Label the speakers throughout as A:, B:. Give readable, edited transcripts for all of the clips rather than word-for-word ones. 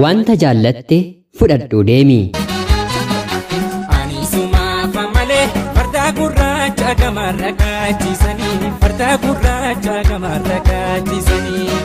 A: Waanta jaallatte fudhadhu deemi.
B: Ani sumaaf malee farda gurraacha gamarra kaachisanii farda gurraacha gamarra kaachisanii.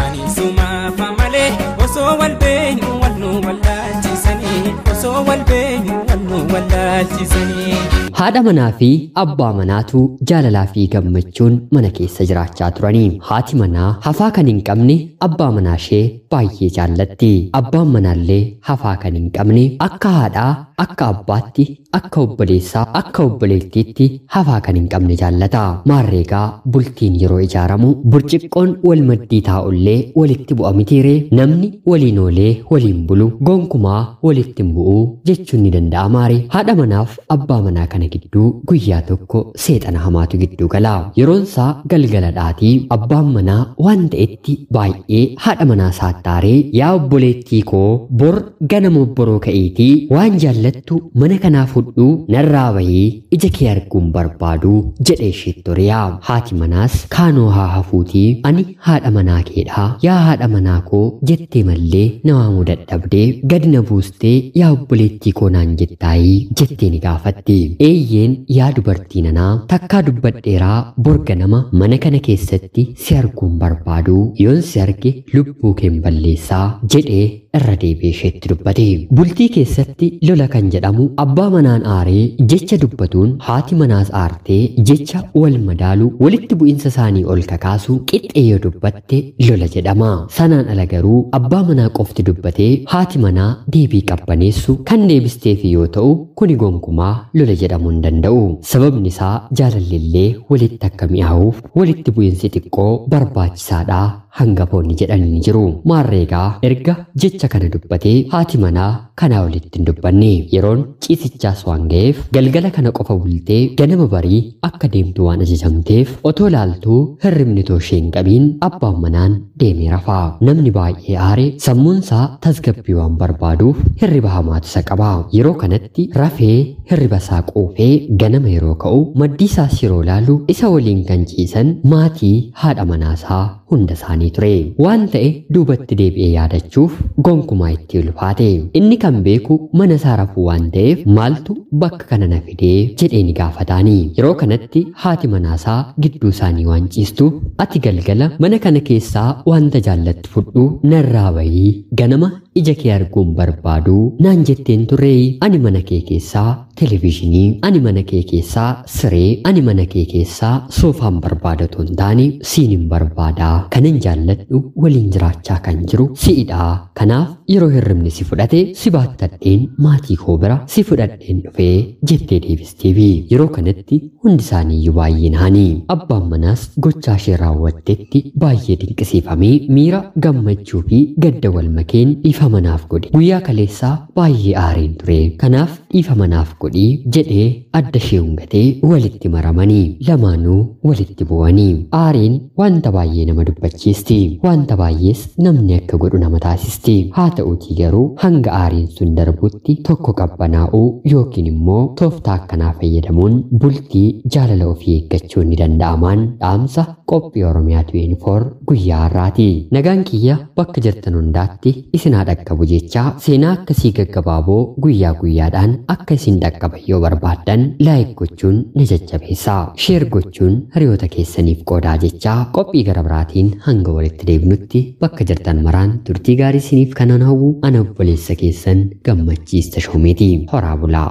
B: Ani sumaaf malee osoo wal beenyu wal nu wallaalchisanii osoo wal beenyu wal nu wallaalchisanii.
A: Haadha manaa fi abbaa manaatu jaalalaa fi gammachuun mana keessa jiraachaa turanii. Haati manaa hafaa kan hin qabne abbaa manaa ishee baay'ee jaallatti. Abbaan manaallee hafaa kan hin qabne akka haadhaa, akka abbaatti, akka obboleessaa, akka obboleettiitti hafaa kan hin qabne jaallata. Maarreegaa bultiin yeroo ijaaramu burciqqoon wal maddii taa'ullee walitti bu'a mitiiree namni waliin oolee waliin bulu gonkumaa walitti hin bu'u jechuun ni danda'amaare. Haadha manaaf abbaa manaa kana gidduu guyyaa tokko seexana hamaatu gidduu gala. Yeroon isaa galgaladhaatii abbaan manaa waan ta'etti baay'ee haadha manaa saattaaree yaa obboleettii koo bor ganama obboroo ka'eetii waan jaallattu mana kanaa fudhuu narraa bahii ija kee arguun barbaadu jedhee isheetti toriyaa. Haati manaas kaanoo haa hafuutii ani haadha manaa keedhaa yaa haadha manaa koo jettee mallee namaa dadhabdee gadi na buustee yaa obboleettii koo naan jettaayii jettee ni gaafatti. Eeyyeen yaa dubartii nanaa takkaa dubbadheeraa borga nama mana kana keessatti si arguun barbaadu yoon si arge lubbuu kee balleessaa jedhee irra deebi'ee isheetti dubbate. Bultii keessatti lola kan jedhamu abbaa manaan aaree jecha dubbatuun haati manaas aartee jecha wal madaalu walitti bu'iinsa isaanii ol kakaasu qixxee yoo dubbatte lola jedhama. Sanaan ala garuu abbaa manaa qofti dubbatee haati manaa deebii qabbaneessu kan deebisteef yoo ta'u kuni gonkumaa lola jedhamuu hin danda'u. Sababni isaa jaalalleellee walitti akka mi'aawuuf walitti bu'iinsi xiqqoo barbaachisaadha hangafoonni jedhanii ni jiru. Maarreegaa erga jecha kana dubbatee haati manaa kanaa walitti hin dubbanne. Yeroon ciisichaas waan ga'eef galgala kana qofa bultee ganama barii akka deemtu waan ajajamteef otoo laaltuu hirribni too ishee hin qabiin abbaan manaan deemee rafaa. Namni baay'ee aare sammuunsaa tasgabbii waan barbaaduuf hirriba hamaatu isa qaba. Yeroo kanatti rafee hirriba isaa quufee ganama yeroo ka'u maddii isaas yeroo laalu isa waliin kan ciisan maatii haadha manaasaa hunda isaanii ture. Waan ta'e duubatti deebi'ee yaadachuuf gonkumaa itti ulfaate. Inni kan beeku mana isaa rafuu waan ta'eef maaltu bakka kana na fidee jedhee ni gaafataanii. Yeroo kanatti haati manaasaa gidduu isaanii waan ciistuuf ati galgala mana kana keessaa wanta jaallattu fudhu narraa bahii ganama ija kee arguun barbaadu naan jetteen turree. Ani mana kee keessaa televiizinii, ani mana kee keessaa siree, ani mana kee keessaa soofaan barbaadatu hin taane siin hin barbaada. Kanan jaalladhu waliin jiraachaa kan jiru si'idha. Kanaaf yeroo hirribni si fudhate si baattadheen maatii koo bira si fudhadheen dhufee jettee deebisteefi. Yeroo kanatti hundi isaaniiyyuu baay'ee nahanii. Abbaan manaas gochaa ishee raawwattetti baay'ee dinqisiifamee miira gammachuu fi gadda wal makeen dhiifama naaf godhe. Guyyaa kaleessaa baay'ee aareen ture. Kanaaf dhiifama naaf godhii jedhee adda ishee hungatee walitti maramanii lamaanuu walitti bu'anii. Aareen wanta baay'ee nama dubbachiisti. Wanta baay'ees namni akka godhu nama taasisti. Haa ta'uutii garuu hanga aariin sun darbutti tokko qabbanaa'uu yookiin immoo tooftaa akkanaa fayyadamuun bultii jaalala ofii eeggachuun ni danda'amaan dhaamsa qophii Oromiyaa 24 guyyaa har'aati. Nagaan kiyya bakka jirtan hundaatti isin haa dhaqqabu jechaa seenaa akkasii gaggabaaboo guyyaa guyyaadhaan akka isin dhaqqaban yoo barbaaddan laayik gochuun na jajjabeessaa. Sheer gochuun hiriyoota keessaniif qoodaa jechaa qophii gara biraatiin hanga walitti deebinutti bakka jirtan maraan turtii gaarii isiniif kanan hawwu ana obboleessa keessan gammachiista shoomeeti. Horaa bulaa.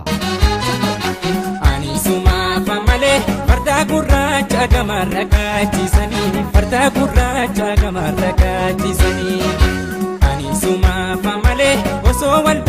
B: Ani sumaaf malee farda gurraacha gamarra kaachisanii farda gurraacha gamarra kaachisanii. Ani sumaaf malee osoo wal